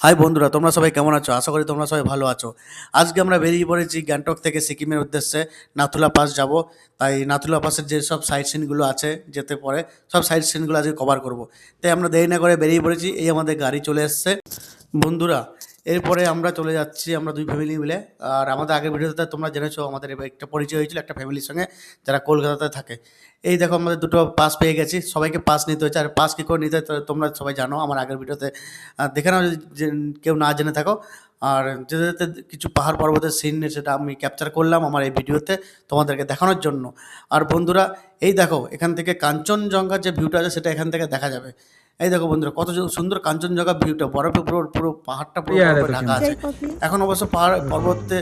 High বন্ধুরা, তোমরা সবাই কেমন আছো? আশা করি তোমরা সবাই ভালো আছো। আজকে আমরা বেরিয়ে পড়েছি গ্যাংটক থেকে সিকিমের উদ্দেশ্যে। নাথুলা পাস যাব। তাই নাথুলা পাসের যেসব সাইট সিনগুলো আছে যেতে পরে সব সাইট সিনগুলো আজকে কভার করব। তাই আমরা দেরি না করে বেরিয়ে পড়েছি। এই আমাদের গাড়ি চলে এসছে বন্ধুরা। এরপরে আমরা চলে যাচ্ছি আমরা দুই ফ্যামিলি মিলে। আর আমাদের আগের ভিডিওতে তোমরা জেনেছো আমাদের এবার একটা পরিচয় হয়েছিল একটা ফ্যামিলির সঙ্গে যারা কলকাতাতে থাকে। এই দেখো আমাদের দুটো পাস পেয়ে গেছি। সবাইকে পাস নিতে হয়েছে। আর পাস কী করে নিতে হয় তোমরা সবাই জানো আমার আগের ভিডিওতে দেখে নাও যদি কেউ না জেনে থাকো। আর যেতে যেতে কিছু পাহাড় পর্বতের সিন সেটা আমি ক্যাপচার করলাম আমার এই ভিডিওতে তোমাদেরকে দেখানোর জন্য। আর বন্ধুরা এই দেখো এখান থেকে কাঞ্চনজঙ্ঘার যে ভিউটা আছে সেটা এখান থেকে দেখা যাবে। এই দেখো বন্ধুরা কত সুন্দর কাঞ্চনজঙ্ঘা ভিউটা, বরফে পুরো পুরো পাহাড়টা পুরো ये आ रहा বরফে है तो ঢাকা कैमरा আছে। চাই কফি। এখন অবশ্য পাহাড় পর্বতে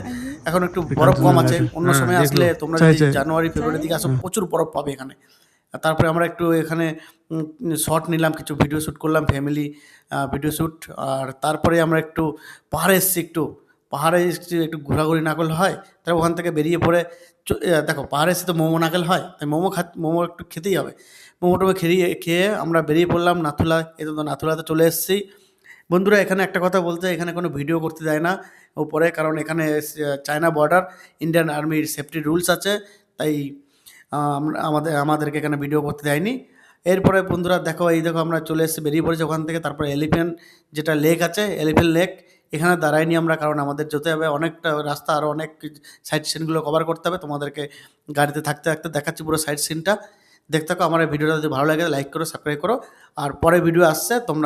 এখন একটু বরফ কম कंचनजंगा আছে। से অন্য हाँ সময় देख আসলে लो। তোমরা चाय যদি चाय জানুয়ারি ফেব্রুয়ারির চাই? দিকে আসো প্রচুর বরফ পাবে এখানে। আর তারপরে আমরা একটু এখানে শট নিলাম, কিছু ভিডিও শ্যুট করলাম ফ্যামিলি ভিডিও শ্যুট। আর তারপরে আমরা একটু পাহাড়ে এসেছি, পাহাড়ে এসেছি একটু ঘোরাঘুরি না করলে হয়। তারপর ওখান থেকে বেরিয়ে পড়ে দেখো পাহাড়ে এসে তো মোমো না খেলে হয়, তাই মোমো একটু খেতেই হবে। মোমোটোমো খেয়ে আমরা বেরিয়ে পড়লাম নাথুলা। এই তো নাথুলাতে চলে এসেছি বন্ধুরা। এখানে একটা কথা বলতে, এখানে কোনো ভিডিও করতে দেয় না উপরে, কারণ এখানে চায়না বর্ডার, ইন্ডিয়ান আর্মির সেফটি রুলস আছে। তাই আমাদেরকে এখানে ভিডিও করতে দেয়নি। এরপরে বন্ধুরা দেখো এই দেখো আমরা চলে এসেছি, বেরিয়ে পড়েছি ওখান থেকে। তারপরে এলিফ্যান্ট যেটা লেক আছে, এলিফ্যান্ট লেক, এখানে দাঁড়াইনি আমরা, কারণ আমাদের যেতে হবে অনেকটা রাস্তা, আরও অনেক সাইড সিনগুলো কভার করতে হবে। তোমাদেরকে গাড়িতে থাকতে থাকতে দেখাচ্ছি পুরো সাইড সিনটা। দেখতে থাকো। আমার এই ভিডিওটা যদি ভালো লাগে লাইক করো, সাবস্ক্রাইব করো। আর পরে ভিডিও আসছে তোমরা